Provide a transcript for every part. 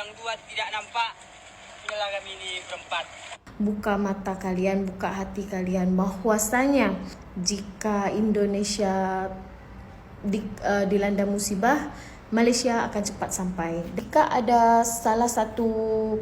Yang dua tidak nampak. Inilah kami ini berempat. Buka mata kalian, buka hati kalian bahwasanya jika Indonesia dilanda musibah, Malaysia akan cepat sampai. Jika ada salah satu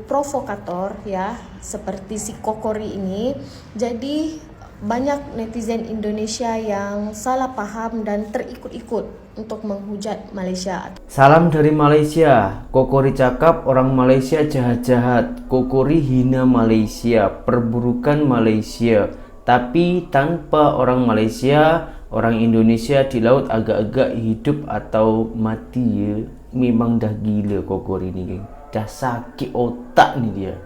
provokator ya, seperti si Kokori ini, jadi banyak netizen Indonesia yang salah paham dan terikut-ikut untuk menghujat Malaysia. Salam dari Malaysia. Kokori cakap orang Malaysia jahat-jahat. Kokori hina Malaysia, perburukan Malaysia. Tapi tanpa orang Malaysia, orang Indonesia di laut agak-agak hidup atau mati ya. Memang dah gila Kokori ni, geng. Dah sakit otak ni dia.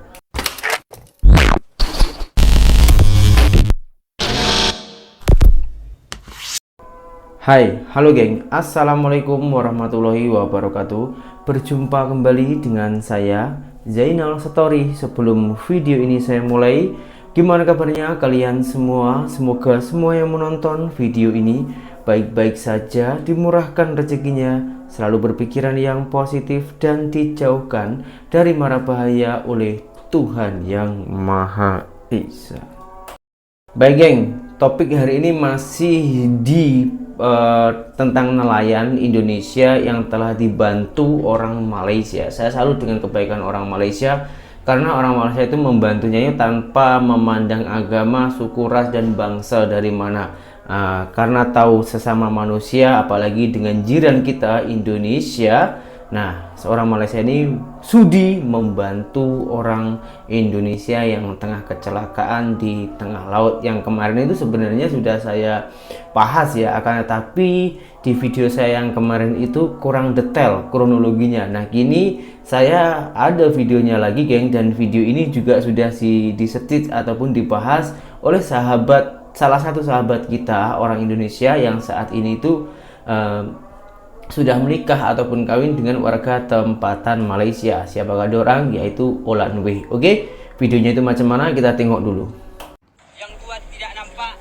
Hai, halo geng. Assalamualaikum warahmatullahi wabarakatuh. Berjumpa kembali dengan saya Zainal Story. Sebelum video ini saya mulai, gimana kabarnya kalian semua? Semoga semua yang menonton video ini baik-baik saja, dimurahkan rezekinya, selalu berpikiran yang positif dan dijauhkan dari mara bahaya oleh Tuhan yang Maha Esa. Baik geng, topik hari ini masih tentang nelayan Indonesia yang telah dibantu orang Malaysia. Saya salut dengan kebaikan orang Malaysia, karena orang Malaysia itu membantunya tanpa memandang agama, suku, ras, dan bangsa dari mana. Karena tahu sesama manusia, apalagi dengan jiran kita Indonesia. Nah, seorang Malaysia ini sudi membantu orang Indonesia yang tengah kecelakaan di tengah laut. Yang kemarin itu sebenarnya sudah saya bahas ya, akan tetapi di video saya yang kemarin itu kurang detail kronologinya. Nah, kini saya ada videonya lagi geng, dan video ini juga sudah disetit ataupun dibahas oleh salah satu sahabat kita orang Indonesia yang saat ini itu sudah menikah ataupun kawin dengan warga tempatan Malaysia. Siapakah orang? Yaitu Olan Weh. Oke, videonya itu macam mana kita tengok dulu. Yang dua tidak nampak.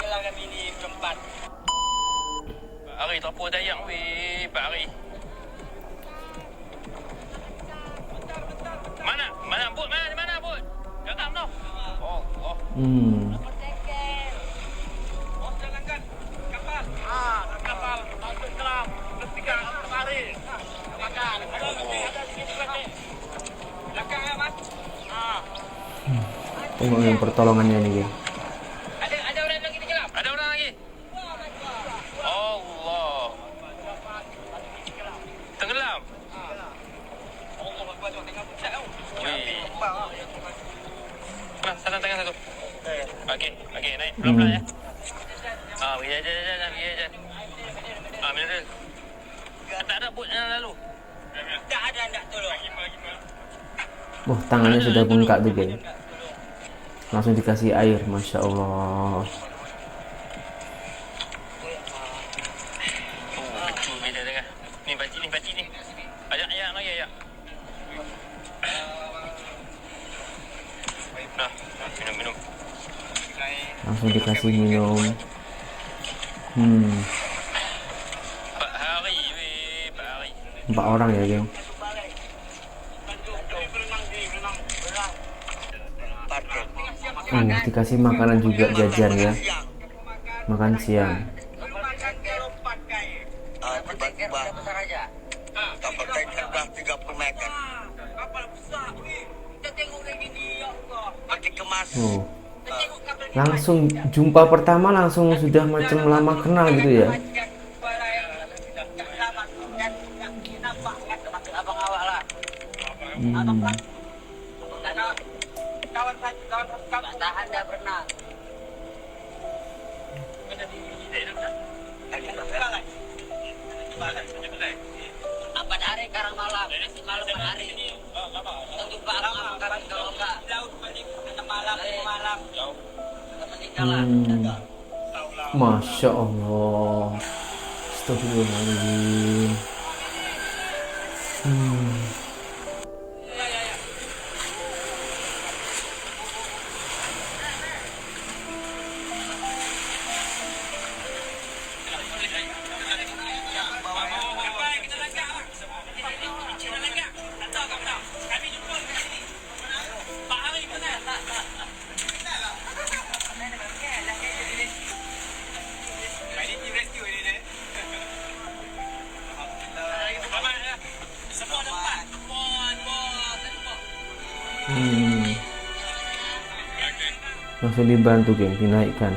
Inilah kami ini berempat. Pak Ari tak apa dayak weh, Pak Ari. Mana bot? Mana bot? Datang tu. Oh. Bos jalankan kapal. Kapal masuk kelam. Ketiga Ari. Makan. Ada sini lagi. Belakang ya, Mas. Tengok yang pertolongannya nih geng. Ada orang lagi di kelam. Ada orang lagi. Allah. Tenggelam. Allah Akbar, tengok puncak tau. Weh. Mas, tangan satu. Okey, naik pelan-pelan ya. Pergi aja. Mineral. Tak ada bot yang lalu. Tak ada nak tolong. Wah, tangannya sudah bengkak tuh geng. Langsung dikasih air, Masya Allah. Kecil beda tengah. Ni pakcik ni. Ayak lagi ayak. Nah, minum. Langsung dikasih minum. Pak Hari weh, Pak Hari. 4 orang ya geng. Dikasih makanan juga, jajan ya. Makan siang. Tiba-tiba Kapal kain terbang 30 meter. kapal besar weh. Kita tengok lagi ni, ya Allah. Pakai kemas. Oh, Kita tengok kapal ni. langsung jumpa pertama langsung sudah macam lama kenal gitu ya. Abang awak lah. Kawan tahan dah berenang. Apa hari karang malam? Malam hari. Tentu Pak Abang makan kalau enggak. Malam. Meninggal lah. Masya Allah. Astagfirullahaladzim. Langsung dibantu geng, dinaikkan.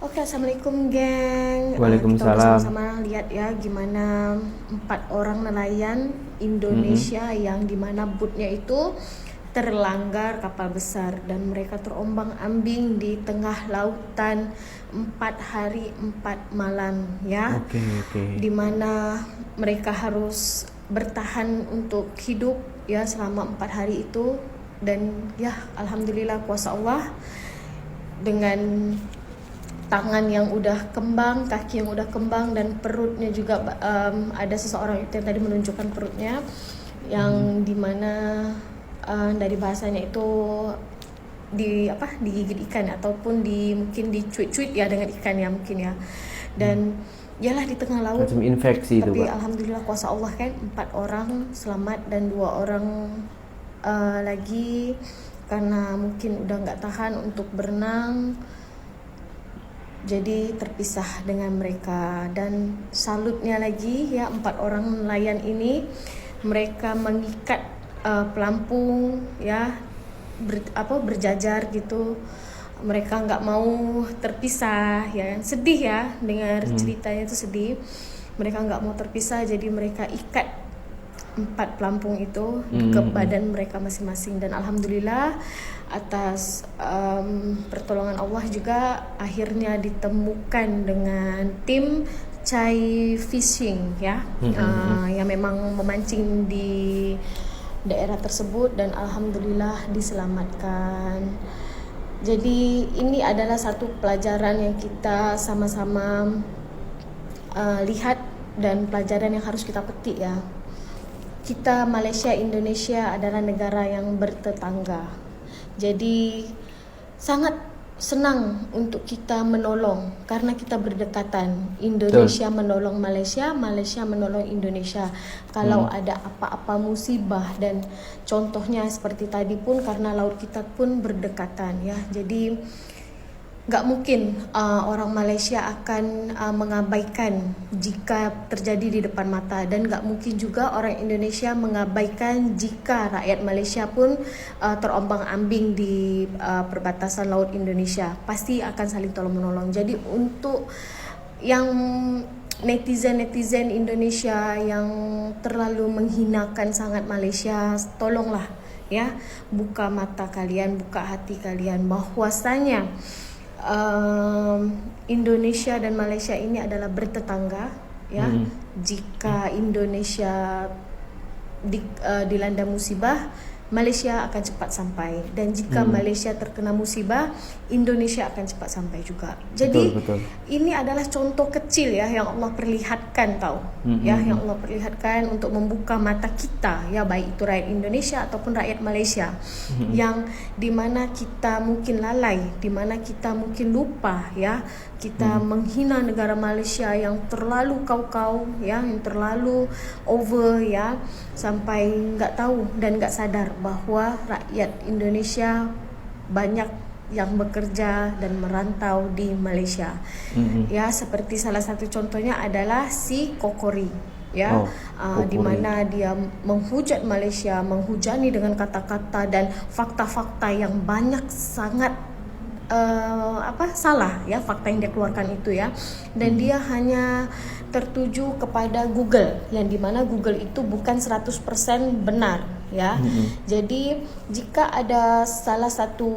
Oke, assalamualaikum geng. Waalaikumsalam. Kita udah sama-sama lihat ya gimana 4 orang nelayan Indonesia yang dimana bootnya itu terlanggar kapal besar dan mereka terombang-ambing di tengah lautan 4 hari 4 malam ya. Oke. Dimana mereka harus bertahan untuk hidup ya selama 4 hari itu, dan ya alhamdulillah kuasa Allah dengan tangan yang udah kembang, kaki yang udah kembang, dan perutnya juga ada seseorang itu yang tadi menunjukkan perutnya yang dimana dari bahasanya itu digigit ikan ataupun mungkin dicuit-cuit ya dengan ikan ya mungkin ya, dan yalah di tengah laut Macam infeksi itu, tapi Pak. alhamdulillah kuasa Allah kan 4 orang selamat dan 2 orang lagi karena mungkin udah nggak tahan untuk berenang jadi terpisah dengan mereka. Dan salutnya lagi ya 4 orang nelayan ini, mereka mengikat pelampung ya berjajar gitu, mereka nggak mau terpisah ya. Sedih ya dengar ceritanya itu sedih, mereka nggak mau terpisah jadi mereka ikat 4 pelampung itu ke badan mereka masing-masing. Dan alhamdulillah atas pertolongan Allah juga akhirnya ditemukan dengan tim Chai Fishing ya, yang memang memancing di daerah tersebut dan alhamdulillah diselamatkan. Jadi ini adalah satu pelajaran yang kita sama-sama lihat dan pelajaran yang harus kita petik ya. Kita Malaysia Indonesia adalah negara yang bertetangga. Jadi sangat senang untuk kita menolong karena kita berdekatan. Indonesia menolong Malaysia, Malaysia menolong Indonesia. Kalau ada apa-apa musibah, dan contohnya seperti tadi pun karena laut kita pun berdekatan ya. Jadi nggak mungkin orang Malaysia akan mengabaikan jika terjadi di depan mata, dan nggak mungkin juga orang Indonesia mengabaikan jika rakyat Malaysia pun terombang-ambing di perbatasan laut Indonesia. Pasti akan saling tolong menolong. Jadi untuk yang netizen Indonesia yang terlalu menghinakan sangat Malaysia, tolonglah ya, buka mata kalian, buka hati kalian bahwasanya Indonesia dan Malaysia ini adalah bertetangga ya. Jika Indonesia dilanda musibah, Malaysia akan cepat sampai, dan jika Malaysia terkena musibah, Indonesia akan cepat sampai juga. Jadi betul. ini adalah contoh kecil ya yang Allah perlihatkan ya, yang Allah perlihatkan untuk membuka mata kita ya, baik itu rakyat Indonesia ataupun rakyat Malaysia yang dimana kita mungkin lalai, dimana kita mungkin lupa ya, kita menghina negara Malaysia yang terlalu kau ya, yang terlalu over ya, sampai nggak tahu dan nggak sadar bahwa rakyat Indonesia banyak yang bekerja dan merantau di Malaysia. Ya, seperti salah satu contohnya adalah si Kokori ya, di mana dia menghujat Malaysia, menghujani dengan kata-kata dan fakta-fakta yang banyak sangat salah ya, fakta yang dia keluarkan itu ya, dan dia hanya tertuju kepada Google, yang dimana Google itu bukan 100% benar ya. Jadi jika ada salah satu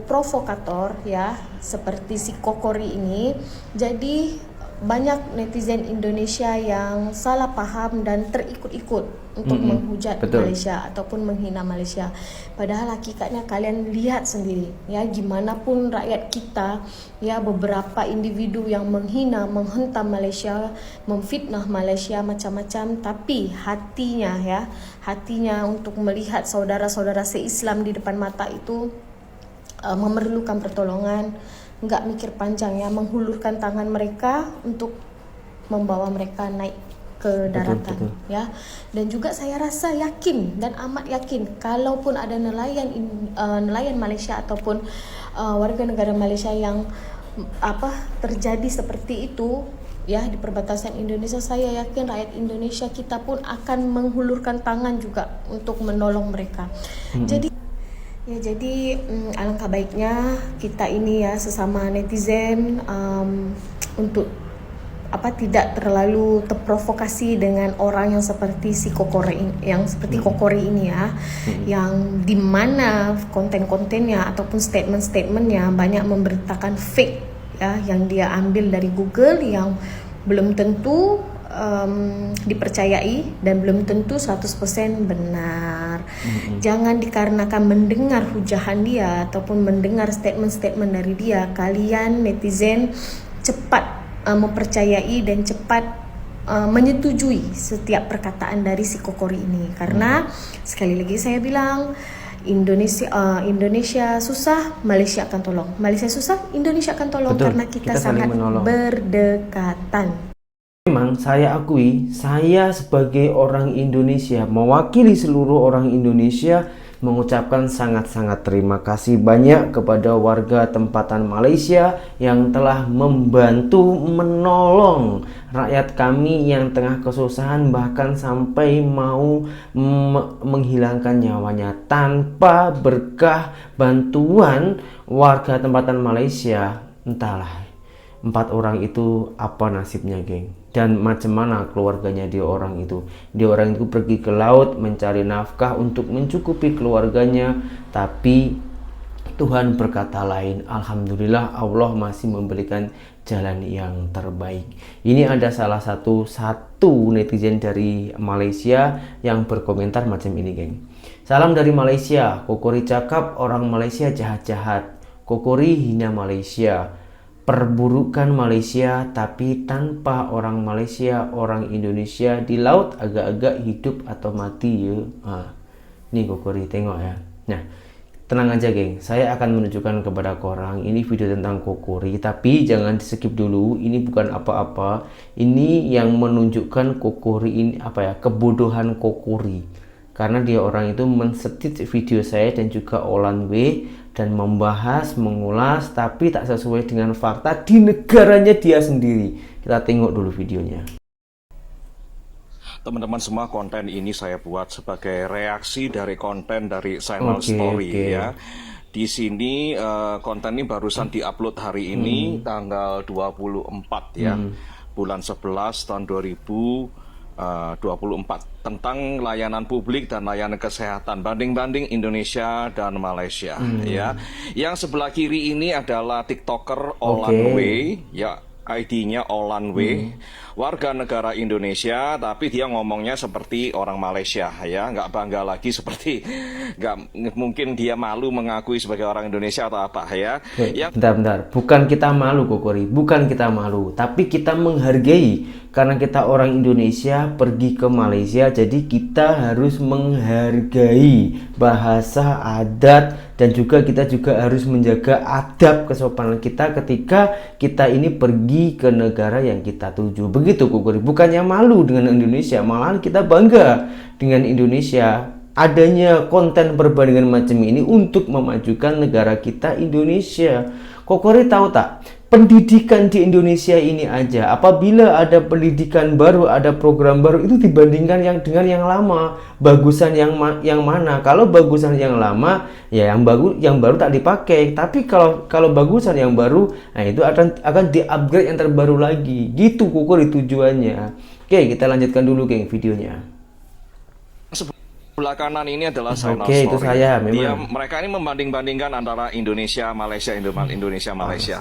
provokator ya seperti si Kokori ini, jadi banyak netizen Indonesia yang salah paham dan terikut-ikut untuk menghujat Malaysia ataupun menghina Malaysia. Padahal hakikatnya kalian lihat sendiri ya, gimana pun rakyat kita ya, beberapa individu yang menghina, menghentam Malaysia, memfitnah Malaysia macam-macam, tapi hatinya untuk melihat saudara-saudara se-Islam di depan mata itu memerlukan pertolongan, nggak mikir panjang ya, menghulurkan tangan mereka untuk membawa mereka naik ke daratan ya. Dan juga saya rasa yakin dan amat yakin kalaupun ada nelayan Malaysia ataupun warga negara Malaysia yang terjadi seperti itu ya di perbatasan Indonesia, saya yakin rakyat Indonesia kita pun akan menghulurkan tangan juga untuk menolong mereka. Jadi Ya, jadi alangkah baiknya kita ini ya sesama netizen untuk tidak terlalu terprovokasi dengan orang yang seperti si Kokori ini ya, yang dimana konten-kontennya ataupun statement-statementnya banyak memberitakan fake ya, yang dia ambil dari Google yang belum tentu dipercayai dan belum tentu 100% benar. Jangan dikarenakan mendengar hujahan dia ataupun mendengar statement-statement dari dia, kalian netizen cepat mempercayai dan cepat menyetujui setiap perkataan dari si Kokori ini. Karena sekali lagi saya bilang, Indonesia susah, Malaysia akan tolong. Malaysia susah, Indonesia akan tolong. Betul, karena kita saling sangat menolong. berdekatan. Memang saya akui, saya sebagai orang Indonesia, mewakili seluruh orang Indonesia, mengucapkan sangat-sangat terima kasih banyak kepada warga tempatan Malaysia yang telah membantu menolong rakyat kami yang tengah kesusahan, bahkan sampai mau menghilangkan nyawanya. Tanpa berkah bantuan warga tempatan Malaysia, entahlah 4 orang itu apa nasibnya, geng, dan macam mana keluarganya dia orang itu pergi ke laut mencari nafkah untuk mencukupi keluarganya, tapi Tuhan berkata lain. Alhamdulillah, Allah masih memberikan jalan yang terbaik. Ini ada salah satu netizen dari Malaysia yang berkomentar macam ini, geng. Salam dari Malaysia. Kokori cakap orang Malaysia jahat-jahat. Kokori hina Malaysia, perburukan Malaysia, tapi tanpa orang Malaysia, orang Indonesia di laut agak-agak hidup atau mati ya. Nih Kokori, tengok ya. Nah, tenang aja geng, saya akan menunjukkan kepada korang ini video tentang Kokori, tapi jangan di skip dulu. Ini bukan apa-apa, ini yang menunjukkan Kokori ini kebodohan Kokori, karena dia orang itu mensetit video saya dan juga Olan W dan membahas, mengulas, tapi tak sesuai dengan fakta di negaranya dia sendiri. Kita tengok dulu videonya. Teman-teman semua, konten ini saya buat sebagai reaksi dari konten dari Channel Story ya. Di sini konten ini barusan diupload hari ini tanggal 24 ya, bulan 11 tahun 2024, tentang layanan publik dan layanan kesehatan banding-banding Indonesia dan Malaysia ya. Yang sebelah kiri ini adalah TikToker Olan W ya, ID-nya Olan W, warga negara Indonesia, tapi dia ngomongnya seperti orang Malaysia ya, nggak bangga lagi, seperti nggak mungkin dia malu mengakui sebagai orang Indonesia atau apa ya. Bentar, bukan kita malu Kokori, bukan kita malu, tapi kita menghargai. Karena kita orang Indonesia pergi ke Malaysia, jadi kita harus menghargai bahasa, adat, dan kita juga harus menjaga adab kesopanan kita ketika kita ini pergi ke negara yang kita tuju. Begitu Kokori, bukannya malu dengan Indonesia, malahan kita bangga dengan Indonesia. Adanya konten perbandingan macam ini untuk memajukan negara kita Indonesia. Kokori tahu tak? Pendidikan di Indonesia ini aja, apabila ada pendidikan baru, ada program baru, itu dibandingkan dengan yang lama, bagusan yang mana? Kalau bagusan yang lama, ya yang baru tak dipakai. Tapi kalau bagusan yang baru, nah itu akan di-upgrade yang terbaru lagi. Gitu Kokori tujuannya. Oke, kita lanjutkan dulu geng videonya. Sebelah kanan ini adalah Channel Story. Itu saya memang. Mereka ini membanding-bandingkan antara Indonesia, Malaysia, Indonesia, Malaysia.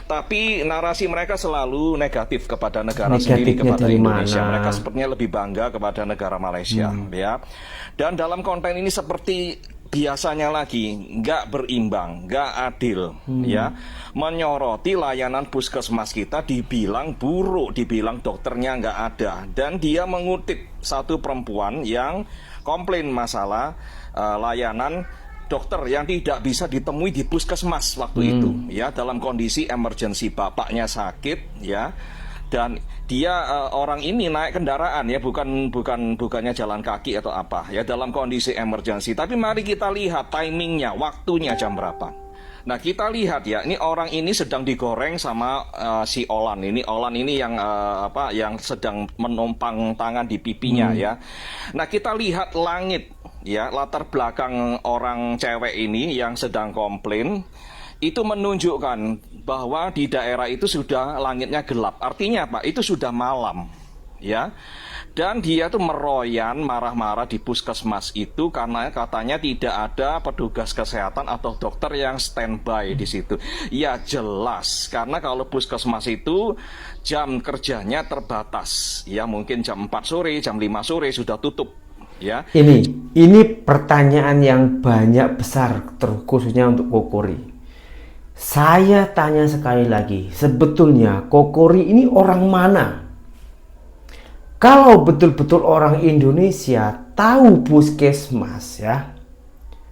Tapi narasi mereka selalu negatif kepada negara sendiri, kepada Indonesia. Mereka sepertinya lebih bangga kepada negara Malaysia, ya. Dan dalam konten ini seperti biasanya lagi nggak berimbang, nggak adil, ya. Menyoroti layanan puskesmas kita, dibilang buruk, dibilang dokternya nggak ada, dan dia mengutip satu perempuan yang komplain masalah layanan dokter yang tidak bisa ditemui di puskesmas waktu itu ya, dalam kondisi emergency, bapaknya sakit ya, dan dia orang ini naik kendaraan ya, bukannya jalan kaki atau apa ya, dalam kondisi emergency. Tapi mari kita lihat timingnya, waktunya jam berapa. Nah, kita lihat ya, ini orang ini sedang digoreng sama si Olan ini. Olan ini yang yang sedang menumpang tangan di pipinya ya. Nah, kita lihat langit ya, latar belakang orang cewek ini yang sedang komplain itu menunjukkan bahwa di daerah itu sudah langitnya gelap. Artinya apa? Itu sudah malam, ya. Dan dia tuh meroyan, marah-marah di puskesmas itu karena katanya tidak ada petugas kesehatan atau dokter yang standby di situ. Ya jelas, karena kalau puskesmas itu jam kerjanya terbatas. Ya mungkin jam 4 sore, jam 5 sore sudah tutup. Ya. Ini pertanyaan yang banyak besar, khususnya untuk Kokori. Saya tanya sekali lagi, sebetulnya Kokori ini orang mana? Kalau betul-betul orang Indonesia tahu puskesmas ya,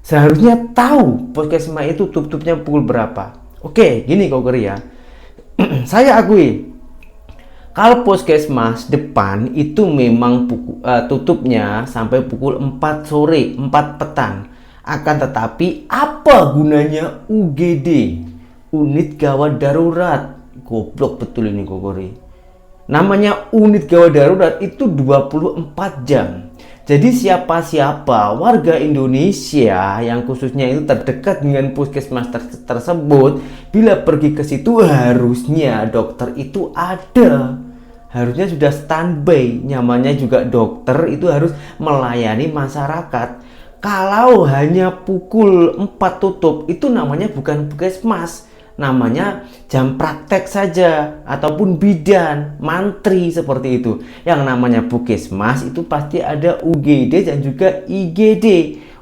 seharusnya tahu puskesmas itu tutupnya pukul berapa. Oke, gini Kokori ya. Saya akui, kalau puskesmas depan itu memang tutupnya sampai pukul 4 sore, 4 petang. Akan tetapi apa gunanya UGD? Unit gawat darurat. Goblok betul ini Kokori. Namanya unit gawat darurat itu 24 jam. Jadi siapa-siapa warga Indonesia yang khususnya itu terdekat dengan puskesmas tersebut, bila pergi ke situ harusnya dokter itu ada. Harusnya sudah standby. Namanya juga dokter itu harus melayani masyarakat. Kalau hanya pukul 4 tutup, itu namanya bukan puskesmas. Namanya jam praktek saja ataupun bidan, mantri seperti itu. Yang namanya puskesmas itu pasti ada UGD dan juga IGD,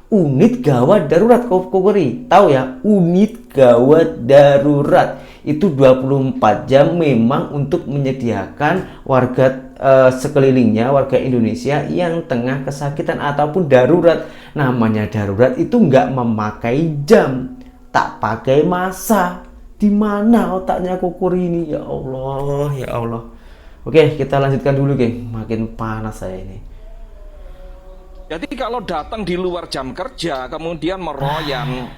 unit gawat darurat. Kokori tahu ya, unit gawat darurat itu 24 jam memang untuk menyediakan warga sekelilingnya, warga Indonesia yang tengah kesakitan ataupun darurat. Namanya darurat itu nggak memakai jam, tak pakai masa. Di mana otaknya Kokori ini? Ya Allah, ya Allah. Oke, kita lanjutkan dulu, geng. Makin panas saya ini. Jadi kalau datang di luar jam kerja, kemudian meroyan,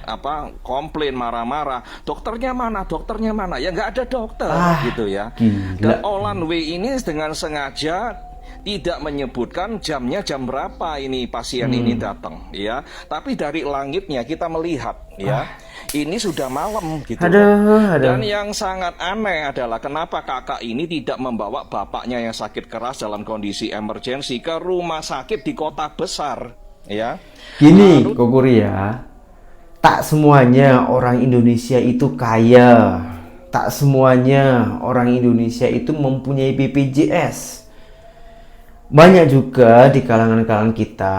komplain, marah-marah, dokternya mana? Dokternya mana? Ya nggak ada dokter, gitu ya. Gila. Dan Olan W ini dengan sengaja tidak menyebutkan jamnya jam berapa ini pasien ini datang, ya. Tapi dari langitnya kita melihat, ya, ini sudah malam, gitu. Dan yang sangat aneh adalah kenapa kakak ini tidak membawa bapaknya yang sakit keras dalam kondisi emergensi ke rumah sakit di kota besar, ya. Gini, Kokori ya, tak semuanya orang Indonesia itu kaya, tak semuanya orang Indonesia itu mempunyai BPJS. Banyak juga di kalangan-kalangan kita,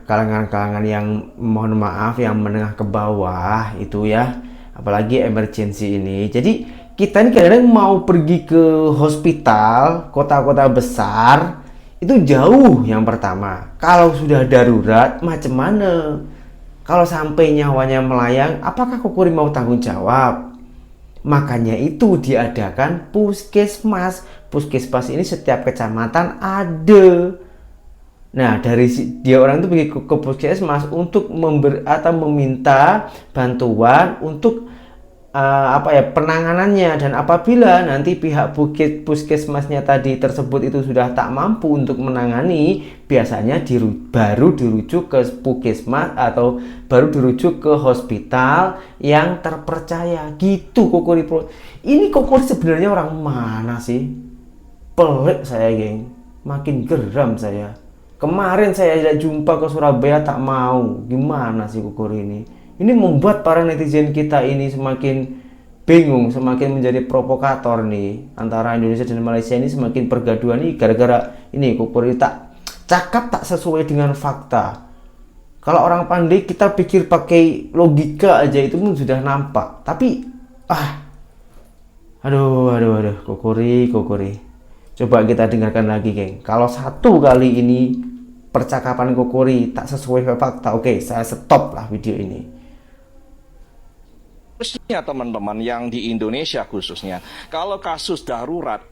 kalangan-kalangan yang mohon maaf yang menengah ke bawah itu ya, apalagi emergency ini. Jadi kita ini kadang-kadang mau pergi ke hospital kota-kota besar itu jauh. Yang pertama, kalau sudah darurat macam mana? Kalau sampai nyawanya melayang, apakah Kokori mau tanggung jawab? Makanya itu diadakan puskesmas. Puskesmas ini setiap kecamatan ada. Nah, dari dia orang itu pergi ke puskesmas untuk meminta bantuan untuk penanganannya. Dan apabila nanti pihak puskesmasnya tadi tersebut itu sudah tak mampu untuk menangani, biasanya baru dirujuk ke puskesmas atau baru dirujuk ke hospital yang terpercaya. Gitu Kokori. Ini Kokori sebenarnya orang mana sih? Pelik saya, geng. Makin geram saya. Kemarin saya tidak jumpa ke Surabaya tak mau. Gimana sih Kokori ini? Ini membuat para netizen kita ini semakin bingung, semakin menjadi provokator nih. Antara Indonesia dan Malaysia ini semakin pergaduhan nih gara-gara ini Kokori tak cakap, tak sesuai dengan fakta. Kalau orang pandai kita pikir pakai logika aja itu pun sudah nampak. Tapi aduh Kokori. Coba kita dengarkan lagi, geng. Kalau satu kali ini percakapan Kokori tak sesuai fakta, oke, saya stop lah video ini. Khususnya teman-teman yang di Indonesia khususnya, kalau kasus darurat,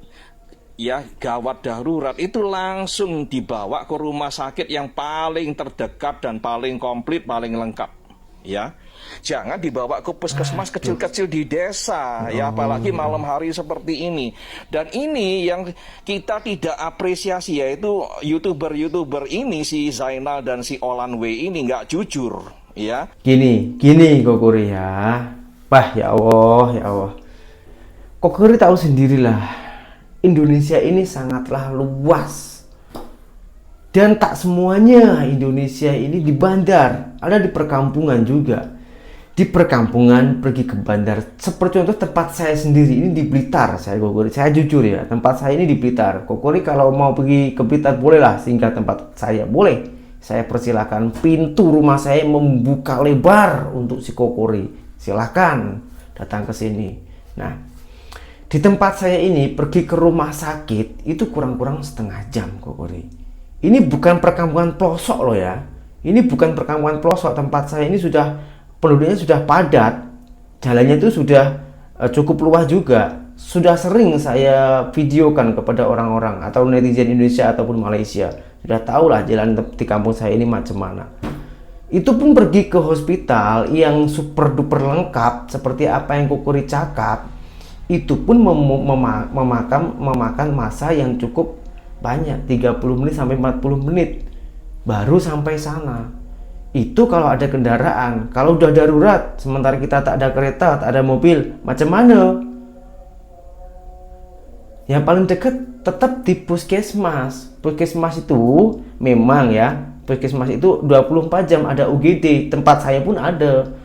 ya gawat darurat itu langsung dibawa ke rumah sakit yang paling terdekat dan paling komplit, paling lengkap. ya. Jangan dibawa ke puskesmas kecil-kecil di desa, ya, apalagi malam hari seperti ini. Dan ini yang kita tidak apresiasi, yaitu YouTuber ini, si Zainal dan si Olan W ini nggak jujur, ya. Gini Kokori ya. Wah, ya Allah. Kokori tahu sendirilah, Indonesia ini sangatlah luas. Dan tak semuanya Indonesia ini di bandar, ada di perkampungan juga. Di perkampungan pergi ke bandar, seperti contoh tempat saya sendiri ini di Blitar. Saya jujur ya, tempat saya ini di Blitar. Kokori kalau mau pergi ke Blitar bolehlah singgah tempat saya, boleh. Saya persilakan, pintu rumah saya membuka lebar untuk si Kokori. Silakan datang ke sini. Nah, di tempat saya ini pergi ke rumah sakit itu kurang-kurang setengah jam, Kokori. Ini bukan perkampungan pelosok loh ya. Ini bukan perkampungan pelosok. Tempat saya ini sudah penduduknya sudah padat, jalannya itu sudah cukup luas juga. Sudah sering saya videokan kepada orang-orang atau netizen Indonesia ataupun Malaysia. Sudah tahulah jalan di kampung saya ini macam mana. Itu pun pergi ke hospital yang super duper lengkap seperti apa yang Kokori cakap. Itu pun memakan masa yang cukup banyak, 30 menit sampai 40 menit baru sampai sana. Itu kalau ada kendaraan. Kalau udah darurat, sementara kita tak ada kereta, tak ada mobil, macam mana? Yang paling dekat tetap di puskesmas. Puskesmas itu memang ya, puskesmas itu 24 jam ada UGD. Tempat saya pun ada.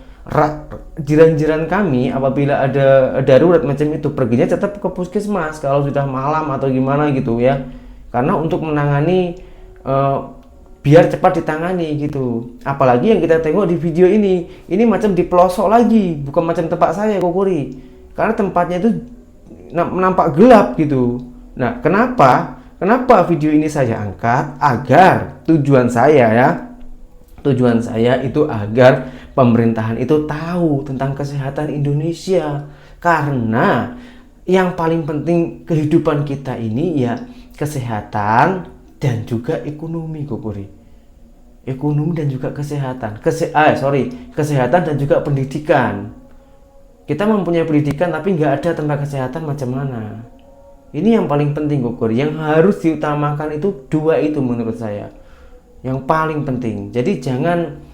Jiran-jiran kami apabila ada darurat macam itu perginya tetap ke puskesmas kalau sudah malam atau gimana gitu ya. Karena untuk menangani biar cepat ditangani gitu. Apalagi yang kita tengok di video ini macam di pelosok lagi, bukan macam tempat saya, Kokori. Karena tempatnya itu nampak gelap gitu. Nah, kenapa video ini saya angkat? Agar tujuan saya itu agar pemerintahan itu tahu tentang kesehatan Indonesia. Karena yang paling penting kehidupan kita ini ya kesehatan dan juga ekonomi, Kokori. Ekonomi dan juga kesehatan. Kesehatan dan juga pendidikan. Kita mempunyai pendidikan tapi nggak ada tempat kesehatan macam mana? Ini yang paling penting, Kokori. Yang harus diutamakan itu dua itu menurut saya. Yang paling penting. Jadi jangan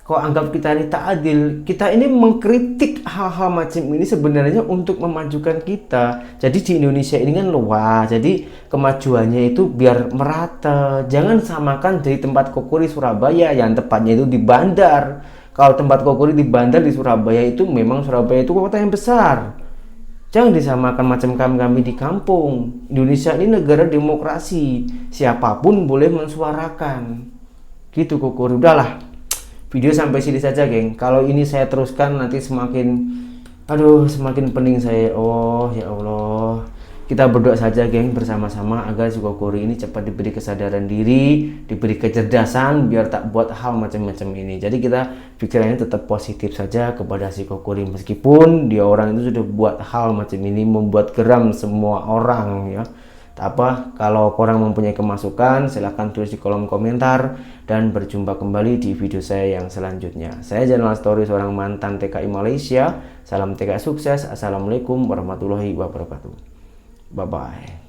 kau anggap kita ini tak adil. Kita ini mengkritik hal-hal macam ini sebenarnya untuk memajukan kita. Jadi di Indonesia ini kan luas. Jadi kemajuannya itu biar merata. Jangan samakan dari tempat Kokori Surabaya yang tepatnya itu di bandar. Kalau tempat Kokori di bandar di Surabaya itu memang Surabaya itu kota yang besar. Jangan disamakan macam kami di kampung. Indonesia ini negara demokrasi. Siapapun boleh mensuarakan. Gitu, Kokori. Udahlah. Video sampai sini saja, geng. Kalau ini saya teruskan nanti semakin pening saya. Oh ya Allah. Kita berdoa saja, geng, bersama-sama agar si Kokori ini cepat diberi kesadaran diri, diberi kecerdasan biar tak buat hal macam-macam ini. Jadi kita pikirannya tetap positif saja kepada si Kokori meskipun dia orang itu sudah buat hal macam ini membuat geram semua orang ya. Kalau korang mempunyai kemasukan silahkan tulis di kolom komentar dan berjumpa kembali di video saya yang selanjutnya. Saya Zainal Story, seorang mantan TKI Malaysia. Salam TKI sukses. Assalamualaikum warahmatullahi wabarakatuh. Bye bye.